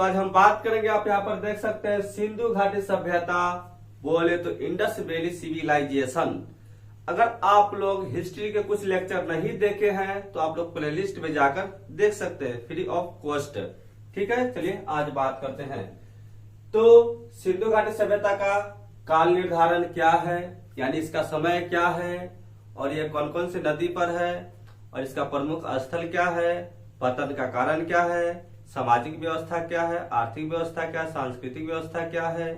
आज हम बात करेंगे, आप यहाँ पर देख सकते हैं सिंधु घाटी सभ्यता, बोले तो इंडस वैली सिविलाइजेशन। अगर आप लोग हिस्ट्री के कुछ लेक्चर नहीं देखे हैं तो आप लोग प्लेलिस्ट में जाकर देख सकते हैं फ्री ऑफ कॉस्ट। ठीक है, चलिए आज बात करते हैं। तो सिंधु घाटी सभ्यता का काल निर्धारण क्या है, यानी इसका समय क्या है, और ये कौन कौन सी नदी पर है, और इसका प्रमुख स्थल क्या है, पतन का कारण क्या है, सामाजिक व्यवस्था क्या है, आर्थिक व्यवस्था क्या है, सांस्कृतिक व्यवस्था क्या है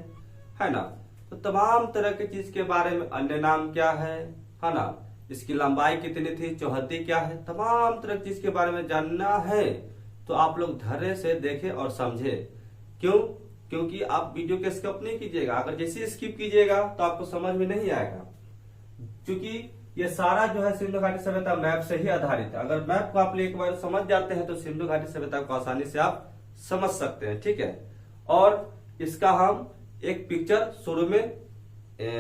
ना। तो तमाम तरह की चीज के बारे में, अन्य नाम क्या है ना, इसकी लंबाई कितनी थी, चौहद्दी क्या है, तमाम तरह की चीज के बारे में जानना है तो आप लोग धैर्य से देखें और समझे। क्यों? क्योंकि आप वीडियो के स्किप नहीं कीजिएगा। अगर जैसे स्किप कीजिएगा तो आपको समझ में नहीं आएगा, क्योंकि ये सारा जो है सिंधु घाटी सभ्यता मैप से ही आधारित है। अगर मैप को आप एक बार समझ जाते हैं तो सिंधु घाटी सभ्यता को आसानी से आप समझ सकते हैं। ठीक है, और इसका हम एक पिक्चर शुरू में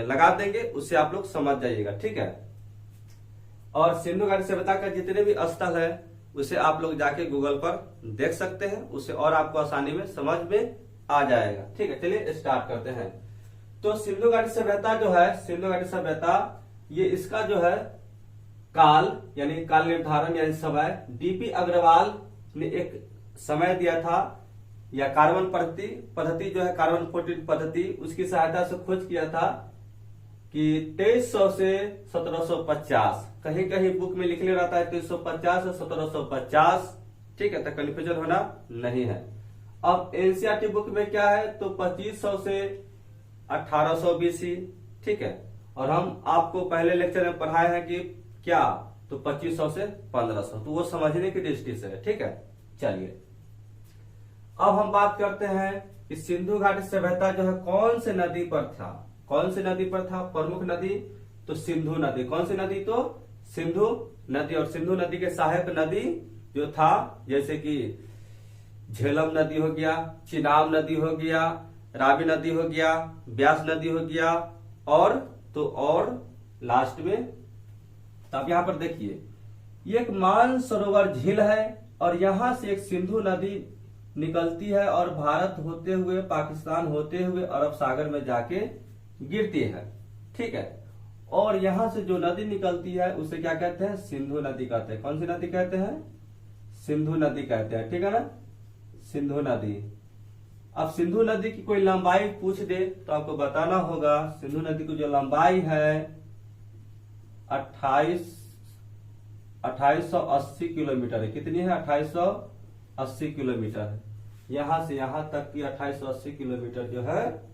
लगा देंगे, उससे आप लोग समझ जाइएगा। ठीक है, और सिंधु घाटी सभ्यता का जितने भी स्थल है उसे आप लोग जाके गूगल पर देख सकते हैं, उससे और आपको आसानी में समझ में आ जाएगा। ठीक है, चलिए स्टार्ट करते हैं। तो सिंधु घाटी सभ्यता जो है, सिंधु घाटी सभ्यता, ये इसका जो है काल यानी काल निर्धारण यानी समय, डीपी अग्रवाल ने एक समय दिया था, या कार्बन पद्धति जो है कार्बन 14 पद्धति, उसकी सहायता से खोज किया था कि 2300 से 1750, कहीं कहीं बुक में लिखने रहता है 2350 से 1750। ठीक है, तो कंफ्यूजन होना नहीं है। अब एनसीईआरटी बुक में क्या है, तो 2500 से 1800 बीसी। ठीक है, और हम आपको पहले लेक्चर में पढ़ाए हैं कि क्या, तो 2500 से 1500, तो वो समझने की दृष्टि से है। ठीक है, चलिए अब हम बात करते हैं कि सिंधु घाटी सभ्यता जो है कौन से नदी पर था, कौन सी नदी पर था, प्रमुख नदी तो सिंधु नदी। कौन सी नदी, तो सिंधु नदी। और सिंधु नदी के सहायक नदी जो था, जैसे कि झेलम नदी हो गया, चिनाब नदी हो गया, रावी नदी हो गया, ब्यास नदी हो गया, और लास्ट में, तो आप यहां पर देखिए ये एक मानसरोवर झील है, और यहां से एक सिंधु नदी निकलती है और भारत होते हुए, पाकिस्तान होते हुए अरब सागर में जाके गिरती है। ठीक है, और यहां से जो नदी निकलती है उसे क्या कहते हैं, सिंधु नदी कहते हैं। कौन सी नदी कहते हैं, सिंधु नदी कहते हैं। ठीक है ना, सिंधु नदी। अब सिंधु नदी की कोई लंबाई पूछ दे तो आपको बताना होगा, सिंधु नदी की जो लंबाई है 2880 किलोमीटर है। कितनी है, 2880 किलोमीटर है। यहां से यहां तक की 2880 किलोमीटर जो है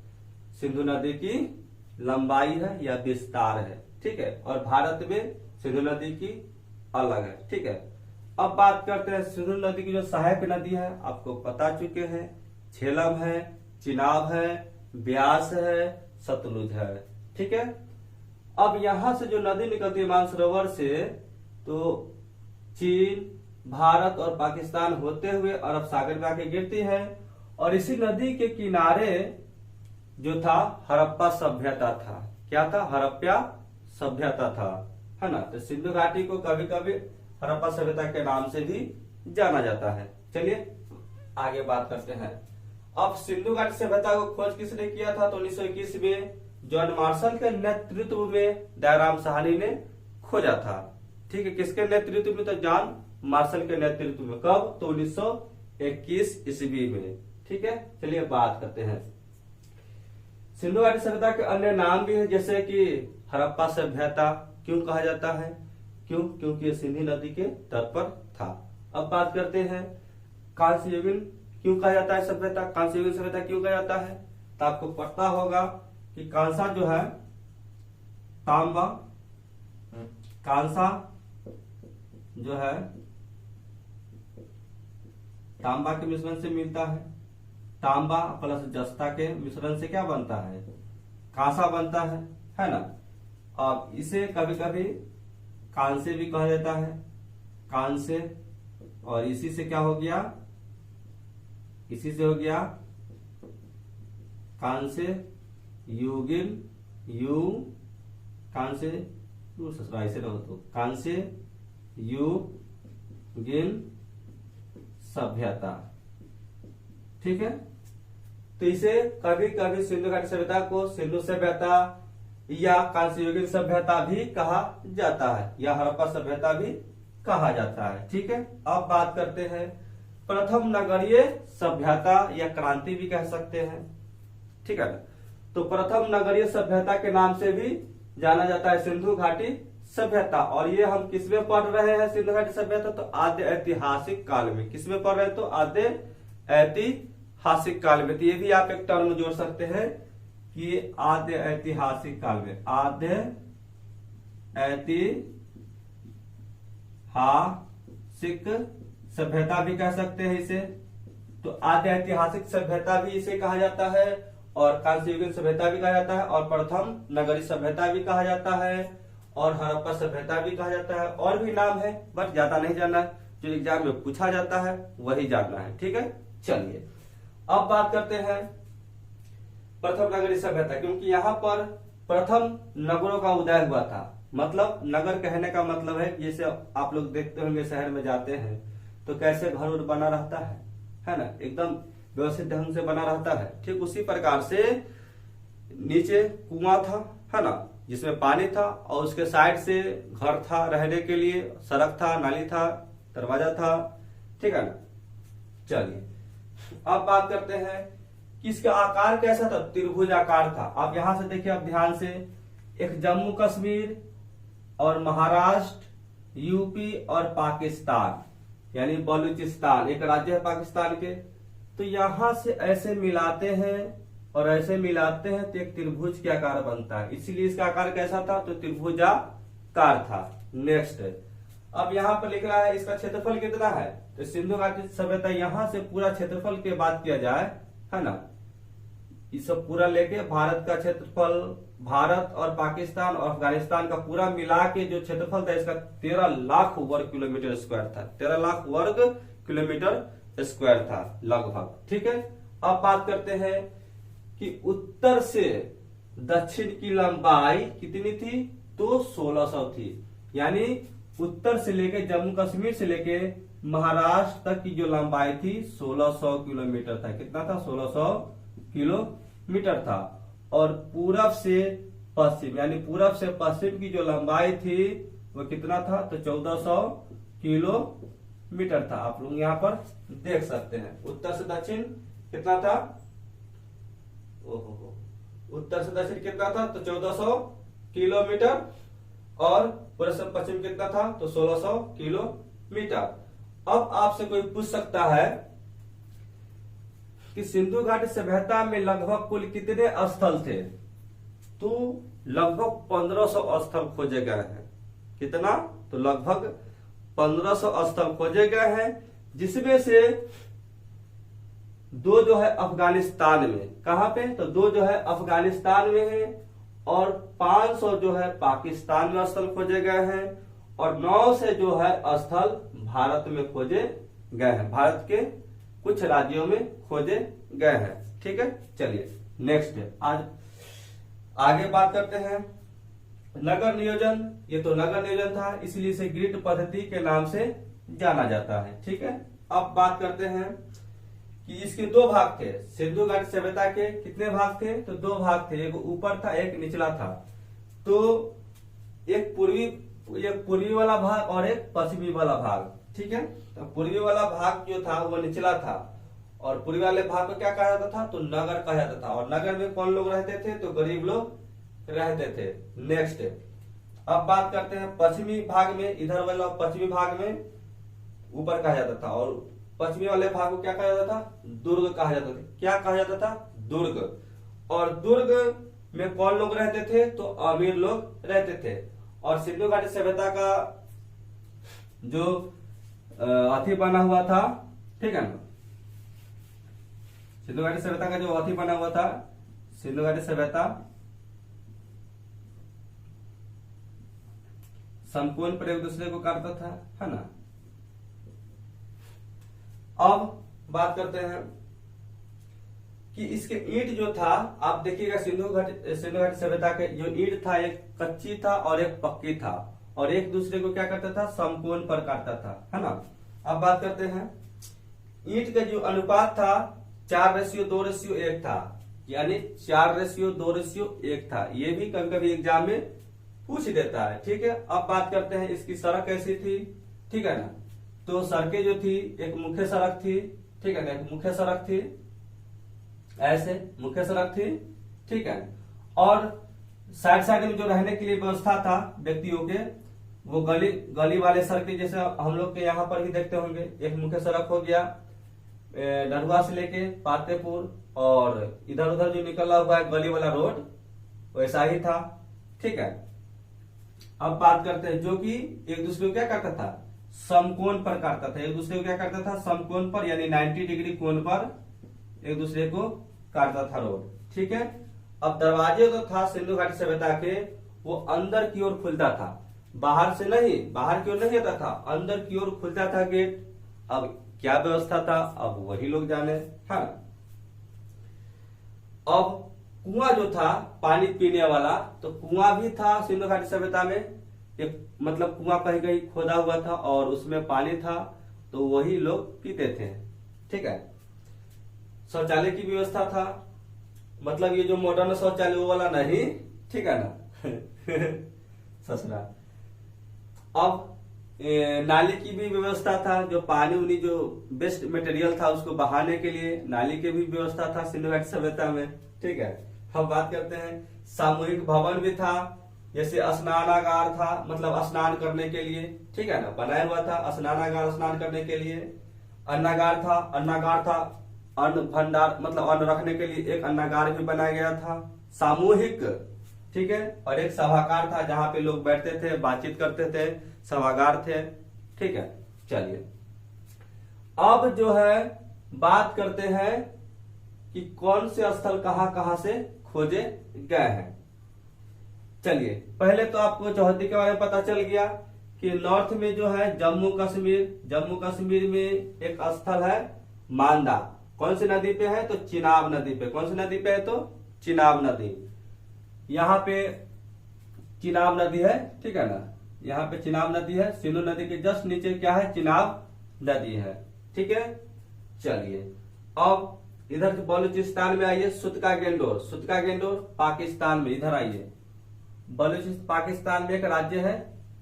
सिंधु नदी की लंबाई है या विस्तार है। ठीक है, और भारत में सिंधु नदी की अलग है। ठीक है, अब बात करते हैं सिंधु नदी की जो सहायक नदी है, आपको बता चुके हैं, झेलम है, चिनाब है, ब्यास है, सतलुज है। ठीक है, अब यहां से जो नदी निकलती है मानसरोवर से, तो चीन, भारत और पाकिस्तान होते हुए अरब सागर में आके गिरती है, और इसी नदी के किनारे जो था हड़प्पा सभ्यता था। क्या था, हड़प्पा सभ्यता था, है ना। तो सिंधु घाटी को कभी कभी हड़प्पा सभ्यता के नाम से भी जाना जाता है। चलिए आगे बात करते हैं। अब सिंधु घाटी सभ्यता को खोज किसने किया था, तो 1921 में जॉन मार्शल के नेतृत्व में दयाराम साहनी ने खोजा था। ठीक है, किसके नेतृत्व में, तो जॉन मार्शल के नेतृत्व में। कब, तो 1921 ईस्वी में। ठीक है, चलिए बात करते हैं। सिंधु घाटी सभ्यता के अन्य नाम भी है, जैसे कि हड़प्पा सभ्यता क्यों कहा जाता है, क्योंकि ये सिंधु नदी के तट पर था। अब बात करते हैं कांस्य युगीन क्यों कहा जाता है सभ्यता, कांस्य युगीन सभ्यता क्यों कहा जाता है। तो आपको पता होगा कि कांसा जो है तांबा, कांसा जो है तांबा के मिश्रण से मिलता है, तांबा प्लस जस्ता के मिश्रण से क्या बनता है, कांसा बनता है ना। अब इसे कभी कभी कांसे भी कहा जाता है, कांसे, और इसी से क्या हो गया, इसी से हो गया कांसे युगीन, कांसे ससुराल से रहो तो कांसे युगीन सभ्यता। ठीक है। तो इसे कभी कभी सिंधु घाटी सभ्यता को सिंधु सभ्यता या कांस्ययुगीन सभ्यता भी कहा जाता है, या हड़प्पा सभ्यता भी कहा जाता है। ठीक है। अब बात करते हैं प्रथम नगरीय सभ्यता या क्रांति भी कह सकते हैं। ठीक है। तो प्रथम नगरीय सभ्यता के नाम से भी जाना जाता है सिंधु घाटी सभ्यता। और ये हम किसमें पढ़ रहे हैं सिंधु घाटी सभ्यता? तो आद्य ऐतिहासिक काल में। किसमें पढ़ रहे हैं? तो आद्य ऐतिहासिक काल में। तो ये भी आप एक टर्म जोड़ सकते हैं कि आद्य ऐतिहासिक काल में। आद्य ऐतिहासिक सभ्यता भी कह सकते हैं इसे। तो आद्य ऐतिहासिक सभ्यता भी इसे कहा जाता है, और कांस्ययुगीन सभ्यता भी कहा जाता है, और प्रथम नगरीय सभ्यता भी कहा जाता है, और हड़प्पा सभ्यता भी कहा जाता है। और भी नाम है, बट ज्यादा नहीं जानना, जो एग्जाम में पूछा जाता है वही जानना है। ठीक है। चलिए अब बात करते हैं प्रथम नगरीय सभ्यता, क्योंकि यहाँ पर प्रथम नगरों का उदय हुआ था। मतलब नगर कहने का मतलब है जैसे आप लोग देखते होंगे शहर में जाते हैं तो कैसे घर उर बना रहता है ना, एकदम व्यवस्थित ढंग से बना रहता है। ठीक उसी प्रकार से नीचे कुआं था, है ना, जिसमें पानी था, और उसके साइड से घर था रहने के लिए, सड़क था, नाली था, दरवाजा था। ठीक है ना। चलिए अब बात करते हैं कि इसका आकार कैसा था? त्रिभुज आकार था। आप यहां से देखिए, आप ध्यान से, एक जम्मू कश्मीर और महाराष्ट्र, यूपी और पाकिस्तान यानी बलूचिस्तान एक राज्य है पाकिस्तान के, तो यहां से ऐसे मिलाते हैं और ऐसे मिलाते हैं तो एक त्रिभुज के आकार बनता है। इसीलिए इसका आकार कैसा था? तो त्रिभुजाकार था। नेक्स्ट, अब यहाँ पर लिख रहा है इसका क्षेत्रफल कितना है? तो सिंधु घाटी सभ्यता यहां से पूरा क्षेत्रफल की बात किया जाए, है ना, ये सब पूरा लेके भारत का क्षेत्रफल, भारत और पाकिस्तान और अफगानिस्तान का पूरा मिला के जो क्षेत्रफल था इसका 13 लाख वर्ग किलोमीटर स्क्वायर था। 13 लाख वर्ग किलोमीटर स्क्वायर था लगभग। ठीक है। अब बात करते हैं कि उत्तर से दक्षिण की लंबाई कितनी थी? तो 1600 थी। यानी उत्तर से लेके जम्मू कश्मीर से लेके महाराष्ट्र तक की जो लंबाई थी 1600 किलोमीटर था। कितना था? 1600 किलोमीटर था। और पूरब से पश्चिम यानी पूरब से पश्चिम की जो लंबाई थी वो कितना था? तो 1400 किलोमीटर था। आप लोग यहाँ पर देख सकते हैं। उत्तर से दक्षिण कितना था? ओहो, उत्तर से दक्षिण कितना था? तो 1400 किलोमीटर। और पूरब से पश्चिम कितना था? तो 1600 किलोमीटर। अब आपसे कोई पूछ सकता है कि सिंधु घाटी सभ्यता में लगभग कुल कितने स्थल थे? तो लगभग 1500 स्थल खोजे गए हैं। कितना? तो लगभग 1500 स्थल खोजे गए हैं, जिसमें से 2 जो है अफगानिस्तान में। कहां पे? तो 2 जो है अफगानिस्तान में है, और 500 जो है पाकिस्तान में स्थल खोजे गए हैं, और 9 से जो है स्थल भारत में खोजे गए हैं। भारत के कुछ राज्यों में खोजे गए हैं। ठीक है। चलिए नेक्स्ट आज आगे बात करते हैं नगर नियोजन। ये तो नगर नियोजन था, इसलिए इसे ग्रिड पद्धति के नाम से जाना जाता है। ठीक है। अब बात करते हैं कि इसके 2 भाग थे। सिंधु घाटी सभ्यता के कितने भाग थे? तो 2 भाग थे, एक ऊपर था एक निचला था। तो एक पूर्वी वाला भाग और एक पश्चिमी वाला भाग। ठीक है। तो पूर्वी वाला भाग जो था वो निचला था, और पूर्वी वाले भाग को क्या कहा जाता था? तो नगर कहा जाता था। और नगर में कौन लोग रहते थे? तो गरीब लोग रहते थे। नेक्स्ट, अब बात करते हैं पश्चिमी भाग में। इधर वाला पश्चिमी भाग में ऊपर कहा जाता था, और पश्चिमी वाले भाग को क्या कहा जाता था? दुर्ग कहा जाता था। क्या कहा जाता था? दुर्ग। और दुर्ग में कौन लोग रहते थे? तो अमीर लोग रहते थे। और सिंधु घाटी सभ्यता का जो अथी बना हुआ था, ठीक है ना, सिंधु घाटी सभ्यता का जो अथी बना हुआ था, सिंधु घाटी सभ्यता संपूर्ण पर एक दूसरे को काटता था, है ना। अब बात करते हैं कि इसके ईंट जो था, आप देखिएगा सिंधु घाटी सभ्यता के जो ईंट था एक कच्ची था और एक पक्की था, और एक दूसरे को क्या करता था? समकोण पर काटता था, है ना। अब बात करते हैं ईंट का जो अनुपात था 4:2:1 था, यानी 4:2:1 था। ये भी कभी कभी एग्जाम में पूछ देता है। ठीक है, अब बात करते हैं इसकी सड़क कैसी थी। ठीक है ना, तो सड़कें जो थी, एक मुख्य सड़क थी, ठीक है ना, एक मुख्य सड़क थी, ऐसे मुख्य सड़क थी। ठीक है, और साइड साइड में जो रहने के लिए व्यवस्था था व्यक्तियों के, वो गली वाले सड़कें, जैसे हम लोग के यहाँ पर भी देखते होंगे। एक मुख्य सड़क हो गया नरुआ से लेके पातेपुर, और इधर उधर जो निकला हुआ है गली वाला रोड, वैसा ही था। ठीक है, अब बात करते हैं जो कि एक दूसरे को क्या करता था, समकोण पर काटता था। एक दूसरे को क्या करता था, समकोण पर, यानी 90 डिग्री कोण पर एक दूसरे को काटता था रोड। ठीक है, अब दरवाजे जो था सिंधु घाटी सभ्यता के, वो अंदर की ओर खुलता था, बाहर से नहीं, बाहर की ओर नहीं आता था, अंदर की ओर खुलता था गेट। अब क्या व्यवस्था था, अब वही लोग जाने। हाँ, अब कुआं जो था पानी पीने वाला, तो कुआं भी था सिंधु घाटी सभ्यता में। एक मतलब कुआं कहीं कहीं खोदा हुआ था और उसमें पानी था, तो वही लोग पीते थे। ठीक है, शौचालय की व्यवस्था था, मतलब ये जो मॉडर्न शौचालय वो वाला नहीं। ठीक है ना ससुरा। अब नाली की भी व्यवस्था था, जो पानी उनी जो वेस्ट मटेरियल था उसको बहाने के लिए नाली की भी व्यवस्था था सिंधु घाटी सभ्यता में। ठीक है, हम बात करते हैं सामूहिक भवन भी था, जैसे स्नानागार था, मतलब स्नान करने के लिए। ठीक है ना, बनाया हुआ था स्नानागार, स्नान करने के लिए। अन्नागार था अन्न भंडार, मतलब अन्न रखने के लिए एक अन्नागार भी बनाया गया था, सामूहिक। ठीक है, और एक सभागार था जहां पे लोग बैठते थे, बातचीत करते थे, सभागार थे। ठीक है, चलिए अब जो है बात करते हैं कि कौन से स्थल कहां से खोजे गए हैं। चलिए, पहले तो आपको चौहद्दी के बारे में पता चल गया कि नॉर्थ में जो है जम्मू कश्मीर में एक स्थल है मांदा। कौन सी नदी पे है, तो चिनाब नदी पे। कौन सी नदी पे है, तो चिनाब नदी। यहाँ पे चिनाब नदी है। ठीक है ना, यहाँ पे चिनाब नदी है, सिंधु नदी के जस्ट नीचे क्या है, चिनाब नदी है। ठीक है, चलिए अब इधर बलूचिस्तान में आइए, सुतका गेंडोर पाकिस्तान में, इधर आइए। बलूचिस्तान पाकिस्तान में एक राज्य है,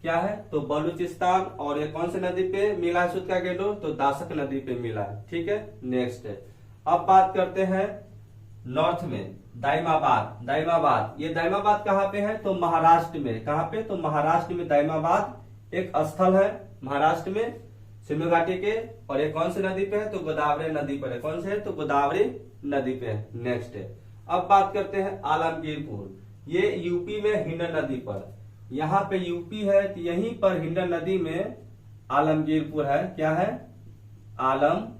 क्या है, तो बलूचिस्तान। और ये कौन सी नदी पे मिला है सुतका गेंडोर, तो दासक नदी पे मिला है। ठीक है, नेक्स्ट है, अब बात करते हैं नॉर्थ में दाइमाबाद। ये दाइमाबाद कहाँ पे है, तो महाराष्ट्र में। कहाँ पे, तो महाराष्ट्र में दाइमाबाद एक स्थल है, महाराष्ट्र में सिंधु घाटी के। और ये कौन सी नदी पे है, तो गोदावरी नदी पर है। कौन से है, तो गोदावरी नदी पे है। नेक्स्ट है, अब बात करते हैं आलमगीरपुर। ये यूपी में हिंडन नदी पर, यहाँ पे यूपी है तो यहीं पर हिंडन नदी में आलमगीरपुर है। क्या है, आलमगीरपुर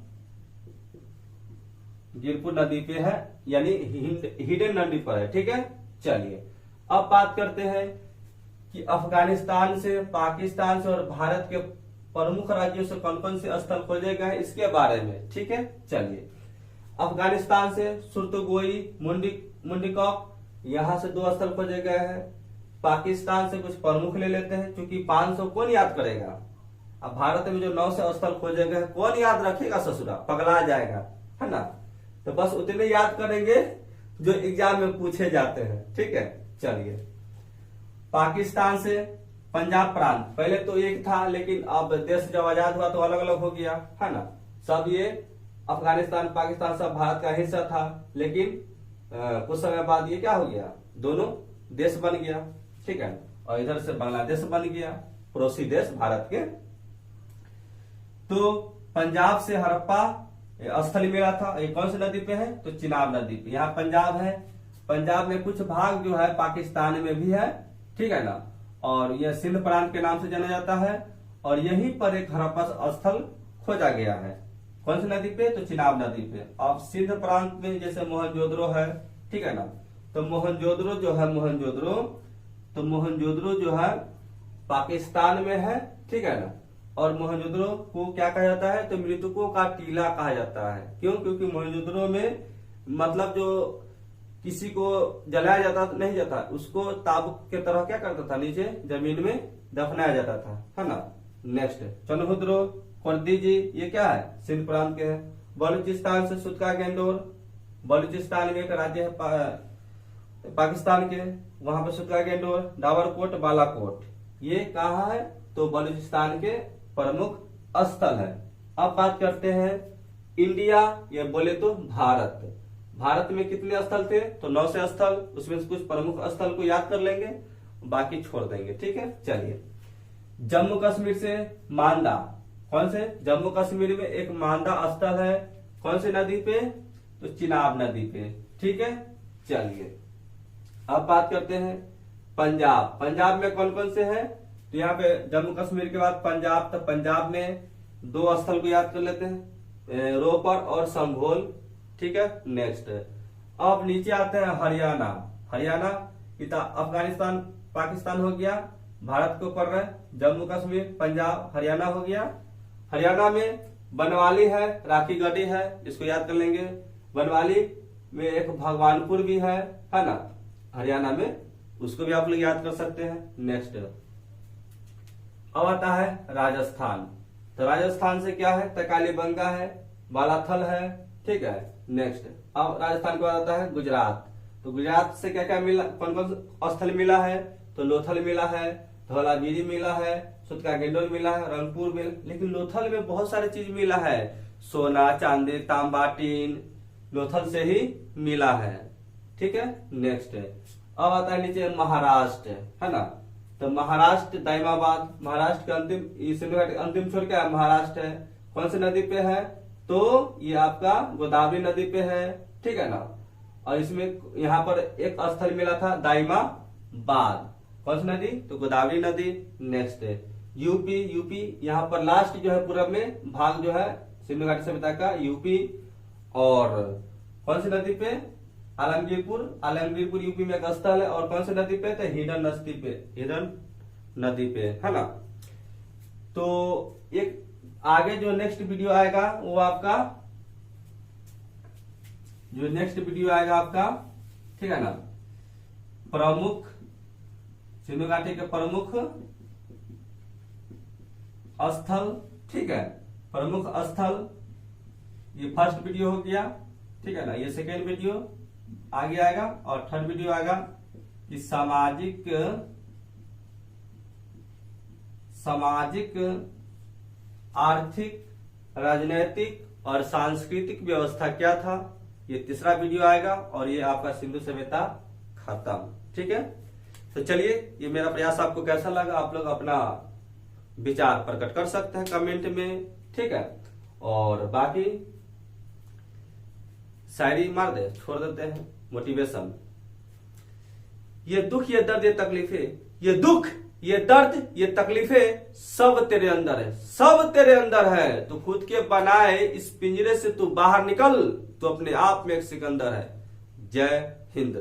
नदी पे है, यानी हिंडन नदी पर है। ठीक है, चलिए अब बात करते हैं कि अफगानिस्तान से, पाकिस्तान से और भारत के प्रमुख राज्यों से कौन कौन से स्थल खोजे गए इसके बारे में। ठीक है, चलिए अफगानिस्तान से सुरतुगोई, मुंडिकॉक, यहां से 2 स्थल खोजे गए हैं। पाकिस्तान से कुछ प्रमुख ले लेते हैं, क्योंकि 500 कौन याद करेगा। अब भारत में जो 900 स्थल खोजे गए कौन याद रखेगा, ससुरा पगला जाएगा, है ना। तो बस उतने याद करेंगे जो एग्जाम में पूछे जाते हैं। ठीक है, चलिए पाकिस्तान से पंजाब प्रांत, पहले तो एक था, लेकिन अब देश जब आजाद हुआ तो अलग अलग हो गया, है ना। सब ये अफगानिस्तान पाकिस्तान सब भारत का हिस्सा था, लेकिन कुछ समय बाद ये क्या हो गया, दोनों देश बन गया। ठीक है, और इधर से बांग्लादेश बन गया, पड़ोसी देश भारत के। तो पंजाब से हड़प्पा स्थल मिला था, ये कौन सी नदी पे है, तो चिनाब नदी पे। यहाँ पंजाब है, पंजाब में कुछ भाग जो है पाकिस्तान में भी है। ठीक है ना, और यह सिंध प्रांत के नाम से जाना जाता है। और यहीं पर एक हड़प्पा स्थल खोजा गया है, कौन सी नदी पे, तो चिनाब नदी पे। अब सिंध प्रांत में जैसे मोहनजोदड़ो है, ठीक है ना, तो मोहनजोदड़ो जो है पाकिस्तान में है। ठीक है ना, और मोहनजोदड़ो को क्या कहा जाता है, तो मृतकों का टीला कहा जाता है। क्यों, क्योंकि मोहनजोदड़ो में मतलब जो किसी को जलाया जाता नहीं जाता, उसको ताबूत के तरह क्या करता था, नीचे जमीन में दफनाया जाता था, है ना। नेक्स्ट चनहुद्रो, कोर्दी जी, ये क्या है, सिंध प्रांत के हैं। बलूचिस्तान से सुतका गेंडोर, बलूचिस्तान में एक राज्य है पाकिस्तान के, वहां पर सुतका गेंडोर, डाबरकोट, बालाकोट, ये कहाँ है तो बलूचिस्तान के प्रमुख स्थल है। अब बात करते हैं इंडिया, ये बोले तो भारत। भारत में कितने स्थल थे तो 9 से स्थल, उसमें से कुछ प्रमुख स्थल को याद कर लेंगे, बाकी छोड़ देंगे, ठीक है। चलिए, जम्मू कश्मीर से मांदा, कौन से जम्मू कश्मीर में एक मांदा स्थल है, कौन सी नदी पे तो चिनाब नदी पे, ठीक है। चलिए, अब बात करते हैं पंजाब। पंजाब में कौन कौन से हैं तो यहाँ पे जम्मू कश्मीर के बाद पंजाब, तो पंजाब में 2 स्थल को याद कर लेते हैं, रोपर और संभोल, ठीक है। नेक्स्ट, अब नीचे आते हैं हरियाणा। हरियाणा इतना अफगानिस्तान पाकिस्तान हो गया, भारत को पड़ रहा है, जम्मू कश्मीर पंजाब हरियाणा हो गया। हरियाणा में बनवाली है, राखी गढ़ी है, इसको याद कर लेंगे। बनवाली में एक भगवानपुर भी है ना हरियाणा में, उसको भी आप लोग याद कर सकते हैं। नेक्स्ट, अब आता है राजस्थान। तो राजस्थान से क्या है, तकालीबंगा है, बालाथल है, ठीक है। नेक्स्ट, अब राजस्थान के बाद आता है गुजरात। तो गुजरात से क्या क्या मिला, कौन कौन स्थल मिला है तो लोथल मिला है, धौलागिरी मिला है, सुतका गेंडोर मिला है, रंगपुर मिला, लेकिन लोथल में बहुत सारी चीज मिला है, सोना चांदी तांबा टीन लोथल से ही मिला है, ठीक है। नेक्स्ट, अब आता है नीचे महाराष्ट्र, है ना। तो महाराष्ट्र दाइमाबाद, महाराष्ट्र का अंतिम छोर क्या है महाराष्ट्र है, कौन सी नदी पे है तो ये आपका गोदावरी नदी पे है, ठीक है ना। और इसमें यहाँ पर एक स्थल मिला था दाइमाबाद, कौन सी नदी तो गोदावरी नदी। Next, UP. यूपी यहाँ पर लास्ट जो है पूरब में भाग जो है सिंधु घाटी सभ्यता का यूपी, और कौन सी नदी पे आलमगीरपुर। आलमगीरपुर यूपी में एक स्थल है, और कौन सी नदी पे तो हिडन नदी पे, है ना। तो एक आगे जो नेक्स्ट वीडियो आएगा वो आपका ठीक है ना, प्रमुख सिंधु घाटी के प्रमुख स्थल, ठीक है, प्रमुख स्थल, ये फर्स्ट वीडियो हो गया, ठीक है ना। ये सेकेंड वीडियो आगे आएगा, और थर्ड वीडियो आएगा कि सामाजिक आर्थिक राजनैतिक और सांस्कृतिक व्यवस्था क्या था, ये तीसरा वीडियो आएगा, और ये आपका सिंधु सभ्यता खत्म, ठीक है। तो चलिए, ये मेरा प्रयास आपको कैसा लगा आप लोग अपना विचार प्रकट कर सकते हैं कमेंट में, ठीक है। और बाकी शायरी मार दे छोड़ देते हैं, मोटिवेशन। ये दुख ये दर्द ये तकलीफें, ये दुख ये दर्द ये तकलीफें सब तेरे अंदर है, सब तेरे अंदर है। तो खुद के बनाए इस पिंजरे से तू बाहर निकल, तो अपने आप में एक सिकंदर है। जय हिंद।